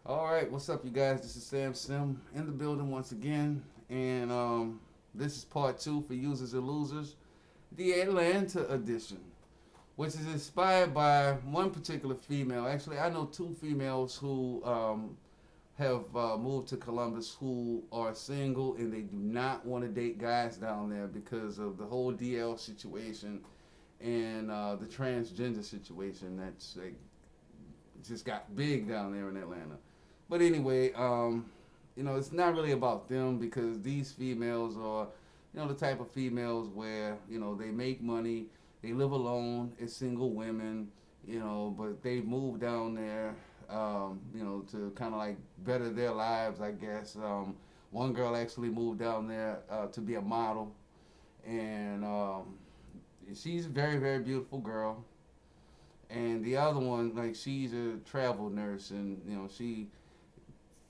All right, what's up, you guys? This is Sam Sim in the building once again, and this is part two for users and losers, the Atlanta edition, which is inspired by one particular female. Actually, I know two females who have moved to Columbus who are single and they do not want to date guys down there because of the whole DL situation and the transgender situation that's like just got big down there in Atlanta. But anyway, it's not really about them because these females are, the type of females where, they make money, they live alone as single women, but they moved down there, to kind of like better their lives, I guess. One girl actually moved down there to be a model, and she's a very, very beautiful girl. And the other one, like, she's a travel nurse, and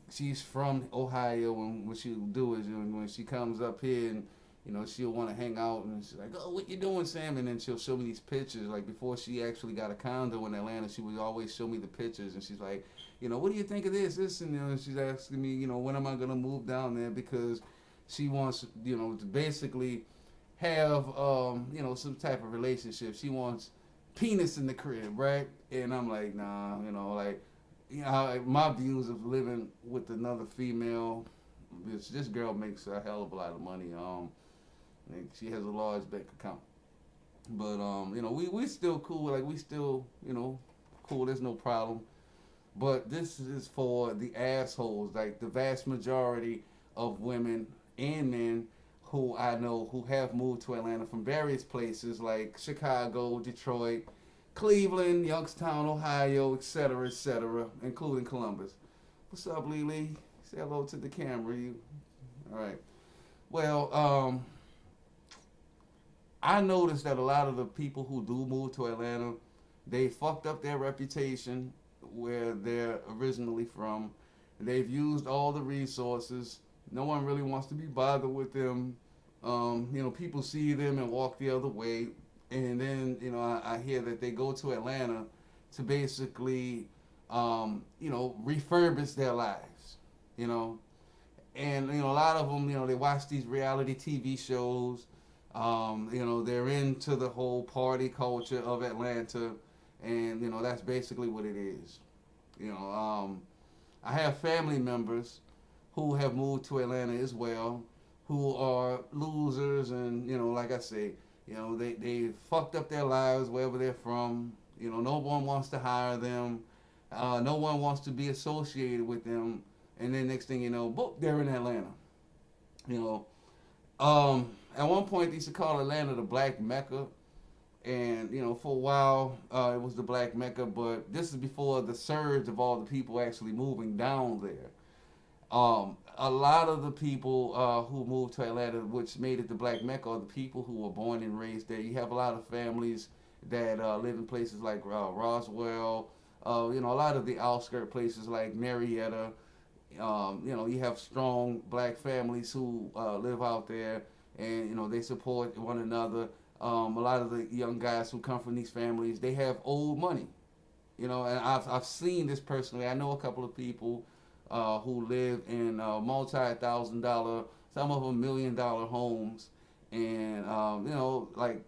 she's from Ohio, and what she'll do is when she comes up here and she'll want to hang out, and she's like, "Oh, what you doing, Sam?" And then she'll show me these pictures. Like before she actually got a condo in Atlanta, she would always show me the pictures, and she's like, "What do you think of this?" And she's asking me, when am I gonna move down there because she wants, to basically have, some type of relationship. She wants penis in the crib, right? And I'm like, nah, like my views of living with another female. This girl makes a hell of a lot of money. She has a large bank account, but we still cool. Like we still cool. There's no problem. But this is for the assholes. Like the vast majority of women and men who I know who have moved to Atlanta from various places like Chicago, Detroit, Cleveland, Youngstown, Ohio, etc., including Columbus. What's up, Lily? Say hello to the camera. All right. Well, I noticed that a lot of the people who do move to Atlanta, they fucked up their reputation where they're originally from. They've used all the resources. No one really wants to be bothered with them. People see them and walk the other way. And then, I hear that they go to Atlanta to basically, refurbish their lives, you know. And, a lot of them, they watch these reality TV shows. They're into the whole party culture of Atlanta. And, that's basically what it is. I have family members who have moved to Atlanta as well, who are losers, and like I say, they fucked up their lives wherever they're from. No one wants to hire them, no one wants to be associated with them, and then next thing you know, boop, they're in Atlanta. You know, at one point they used to call Atlanta the Black Mecca, and for a while it was the Black Mecca, but this is before the surge of all the people actually moving down there. A lot of the people who moved to Atlanta, which made it the Black Mecca, are the people who were born and raised there. You have a lot of families that live in places like Roswell, a lot of the outskirt places like Marietta. You have strong black families who live out there, and they support one another. A lot of the young guys who come from these families, they have old money. And I've seen this personally. I know a couple of people who live in multi-thousand-dollar, some of them $1 million homes, and like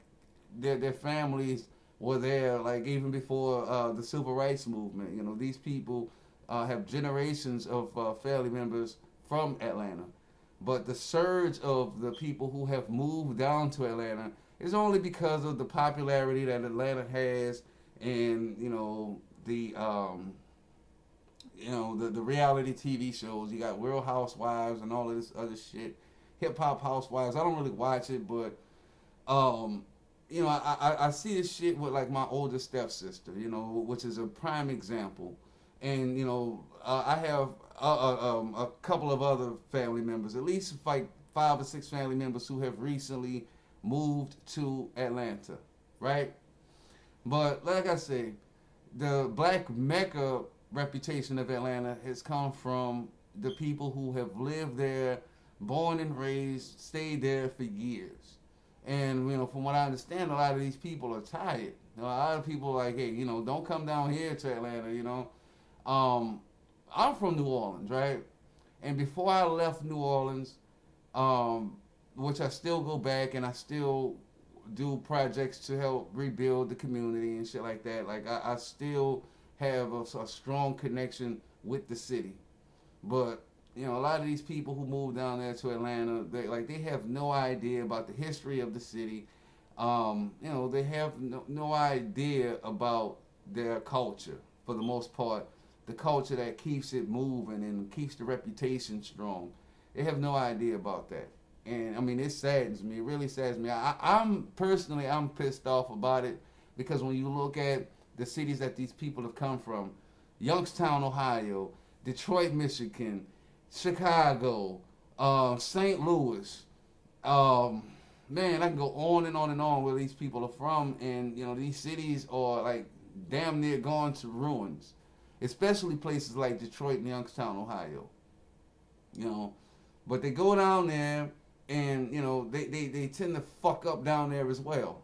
their families were there like even before the civil rights movement. These people have generations of family members from Atlanta, but the surge of the people who have moved down to Atlanta is only because of the popularity that Atlanta has, and the reality TV shows. You got Real Housewives and all of this other shit. Hip Hop Housewives. I don't really watch it, but I see this shit with like my older stepsister, which is a prime example. And I have a couple of other family members, at least like 5 or 6 family members who have recently moved to Atlanta, right? But like I say, the Black Mecca reputation of Atlanta has come from the people who have lived there, born and raised, stayed there for years. And from what I understand, a lot of these people are tired. A lot of people are like, hey, don't come down here to Atlanta. Um, I'm from New Orleans, right? And before I left New Orleans, um, which I still go back and I still do projects to help rebuild the community and shit like that. Like I still have a strong connection with the city. But a lot of these people who move down there to Atlanta, they have no idea about the history of the city. They have no idea about their culture for the most part, the culture that keeps it moving and keeps the reputation strong. They have no idea about that. And I mean, it saddens me. It really saddens me. I'm personally, I'm pissed off about it because when you look at the cities that these people have come from, Youngstown, Ohio, Detroit, Michigan, Chicago, St. Louis, um, man, I can go on and on and on where these people are from, and these cities are like damn near gone to ruins, especially places like Detroit and Youngstown, Ohio. You know, but they go down there, and they tend to fuck up down there as well.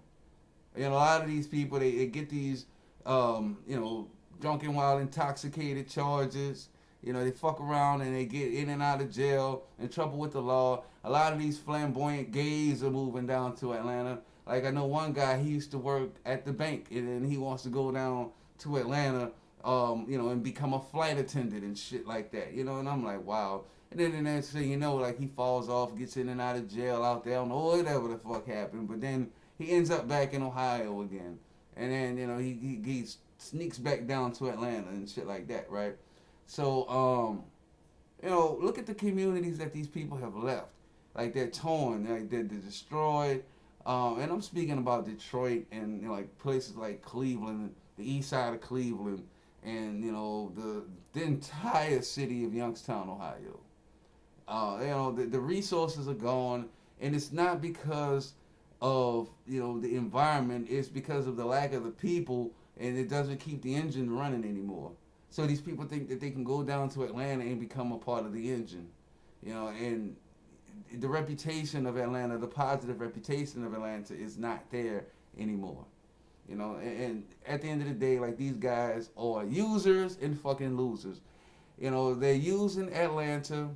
A lot of these people they get these drunken while intoxicated charges. They fuck around and they get in and out of jail, in trouble with the law. A lot of these flamboyant gays are moving down to Atlanta. Like I know one guy, he used to work at the bank, and then he wants to go down to Atlanta, and become a flight attendant and shit like that. And I'm like, wow. And then the next thing you know, like he falls off, gets in and out of jail out there, I don't know whatever the fuck happened. But then he ends up back in Ohio again, and then he sneaks back down to Atlanta and shit like that, right? So look at the communities that these people have left. Like they're torn, like they're destroyed. And I'm speaking about Detroit and like places like Cleveland, the east side of Cleveland, and the entire city of Youngstown, Ohio. The resources are gone, and it's not because of the environment. It's because of the lack of the people, and it doesn't keep the engine running anymore. So these people think that they can go down to Atlanta and become a part of the engine, and the reputation of Atlanta, the positive reputation of Atlanta, is not there anymore. And at the end of the day, like these guys are users and fucking losers. They're using Atlanta,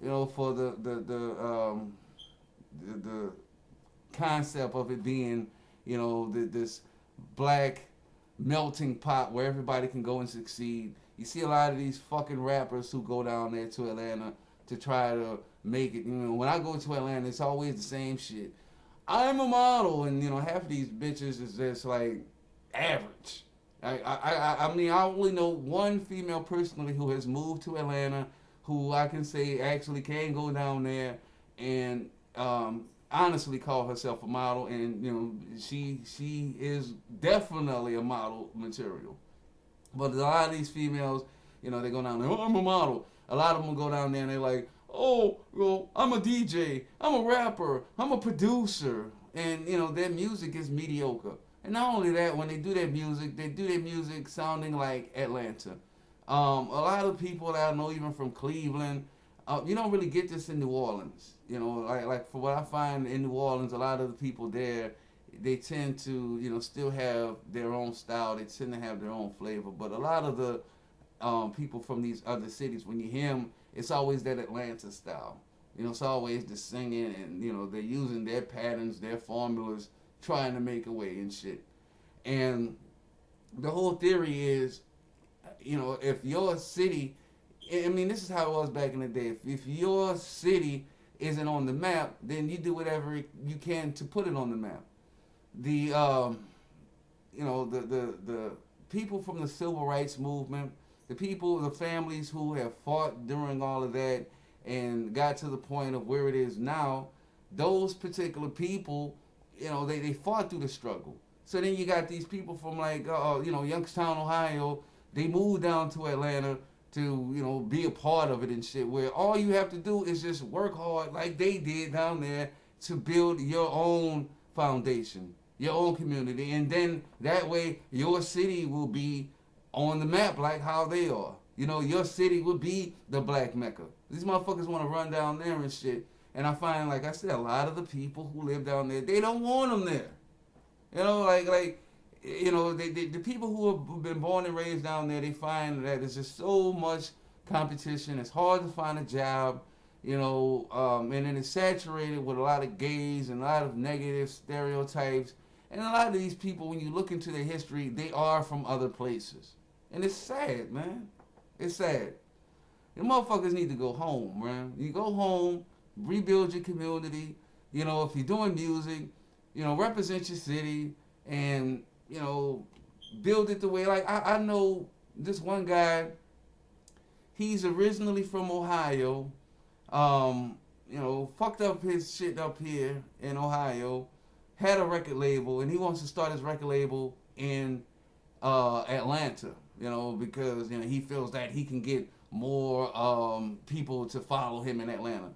for the concept of it being, this black melting pot where everybody can go and succeed. You see a lot of these fucking rappers who go down there to Atlanta to try to make it. When I go to Atlanta, it's always the same shit. I'm a model, and half of these bitches is just like average. I mean, I only know one female personally who has moved to Atlanta, who I can say actually can go down there and honestly call herself a model, and she is definitely a model material. But a lot of these females, they go down there, oh, I'm a model. A lot of them will go down there and they're like, oh, well, I'm a DJ, I'm a rapper, I'm a producer, and their music is mediocre. And not only that, when they do their music sounding like Atlanta. A lot of people that I know, even from Cleveland, you don't really get this in New Orleans. Like for what I find in New Orleans, a lot of the people there, they tend to, still have their own style. They tend to have their own flavor. But a lot of the people from these other cities, when you hear them, it's always that Atlanta style. It's always the singing, and they're using their patterns, their formulas, trying to make a way and shit. And the whole theory is, if your city, I mean, this is how it was back in the day. If your city isn't on the map, then you do whatever you can to put it on the map. The the people from the civil rights movement, the families who have fought during all of that and got to the point of where it is now, those particular people, they fought through the struggle. So then you got these people from like, Youngstown, Ohio, they moved down to Atlanta to, be a part of it and shit, where all you have to do is just work hard like they did down there to build your own foundation, your own community, and then that way your city will be on the map like how they are. Your city would be the black Mecca. These motherfuckers want to run down there and shit. And I find, like I said, a lot of the people who live down there, they don't want them there. The people who have been born and raised down there, they find that there's just so much competition. It's hard to find a job, and then it's saturated with a lot of gays and a lot of negative stereotypes. And a lot of these people, when you look into their history, they are from other places. And it's sad, man. It's sad. The motherfuckers need to go home, man. You go home, rebuild your community. If you're doing music, represent your city and, build it the way, like, I know this one guy, he's originally from Ohio, fucked up his shit up here in Ohio, had a record label, and he wants to start his record label in Atlanta, because, he feels that he can get more people to follow him in Atlanta.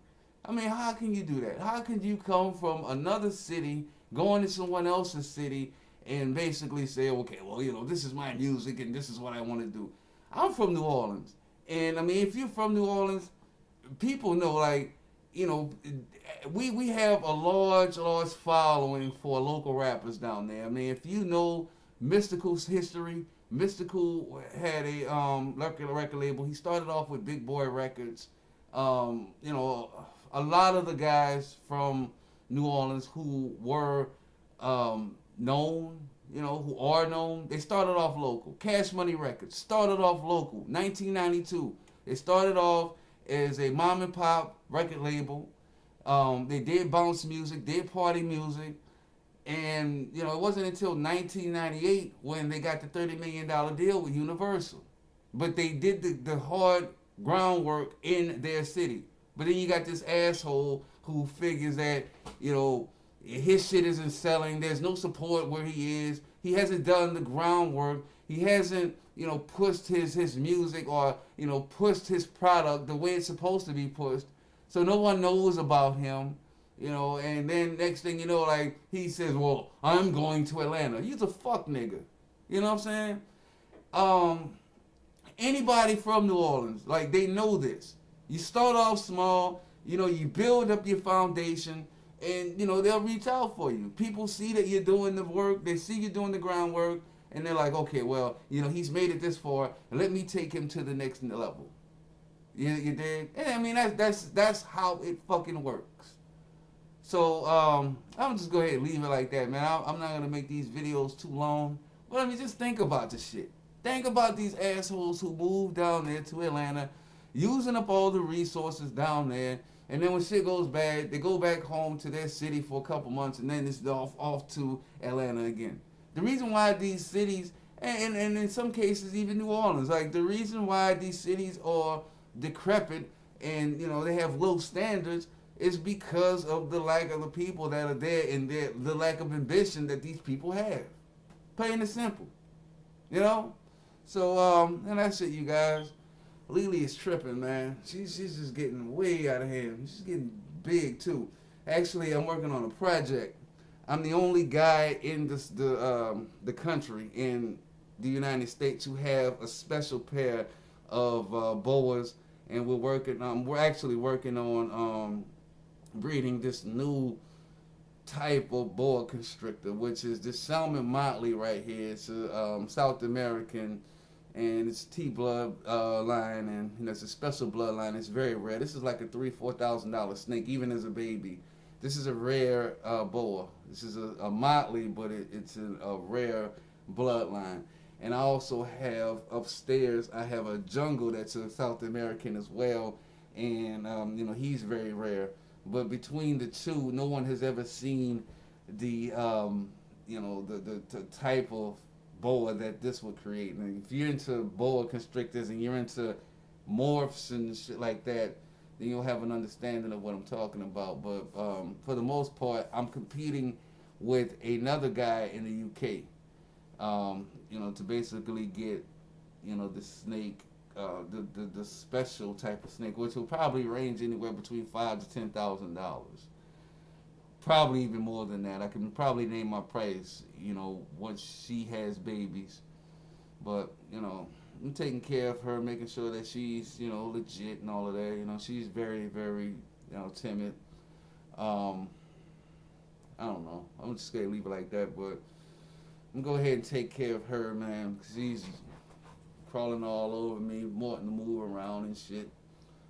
I mean, how can you do that? How can you come from another city, go into someone else's city, and basically say, okay, well, this is my music and this is what I want to do. I'm from New Orleans. And, I mean, if you're from New Orleans, people know, like, we have a large following for local rappers down there. I mean, if you know Mystical's history, Mystical had a record label. He started off with Big Boy Records. A lot of the guys from New Orleans who were known, who are known, they started off local. Cash Money Records started off local, 1992. They started off as a mom and pop record label. They did bounce music, did party music, and it wasn't until 1998 when they got the $30 million deal with Universal. But they did the hard groundwork in their city. But then you got this asshole who figures that, his shit isn't selling. There's no support where he is. He hasn't done the groundwork. He hasn't, pushed his music or, pushed his product the way it's supposed to be pushed. So no one knows about him, and then next thing you know, like, he says, well, I'm going to Atlanta. He's a fuck nigga. You know what I'm saying? Anybody from New Orleans, like, they know this. You start off small, you build up your foundation, and, they'll reach out for you. People see that you're doing the work, they see you doing the groundwork, and they're like, okay, well, he's made it this far, let me take him to the next level. You dig? And I mean, that's how it fucking works. So, I'm just go ahead and leave it like that, man. I'm not going to make these videos too long, but I mean, just think about this shit. Think about these assholes who moved down there to Atlanta, using up all the resources down there, and then when shit goes bad, they go back home to their city for a couple months, and then it's off to Atlanta again. The reason why these cities, and in some cases even New Orleans, like, the reason why these cities are decrepit and, they have low standards is because of the lack of the people that are there and the lack of ambition that these people have. Plain and simple. So, and that's it, you guys. Lily is tripping, man. She's just getting way out of hand. She's getting big too. Actually, I'm working on a project. I'm the only guy in the country in the United States who have a special pair of boas, and we're actually working on breeding this new type of boa constrictor, which is this salmon motley right here. It's a South American. And it's T-blood line, and it's a special bloodline. It's very rare. This is like a $3,000-$4,000 snake, even as a baby. This is a rare boa. This is a motley, but it's a rare bloodline. And I also have upstairs, I have a jungle that's a South American as well, and he's very rare. But between the two, no one has ever seen the type of boa that this would create. And if you're into boa constrictors and you're into morphs and shit like that, then you'll have an understanding of what I'm talking about. But for the most part, I'm competing with another guy in the UK, to basically get, the snake, the special type of snake, which will probably range anywhere between $5,000 to $10,000. Probably even more than that. I can probably name my price, once she has babies. But, I'm taking care of her, making sure that she's, legit and all of that. She's very, very, timid. I don't know. I'm just going to leave it like that. But I'm going to go ahead and take care of her, man. She's crawling all over me, wanting to move around and shit.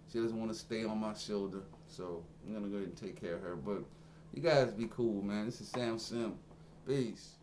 She doesn't want to stay on my shoulder, so I'm gonna go ahead and take care of her. But you guys be cool, man. This is Sam Sim. Peace.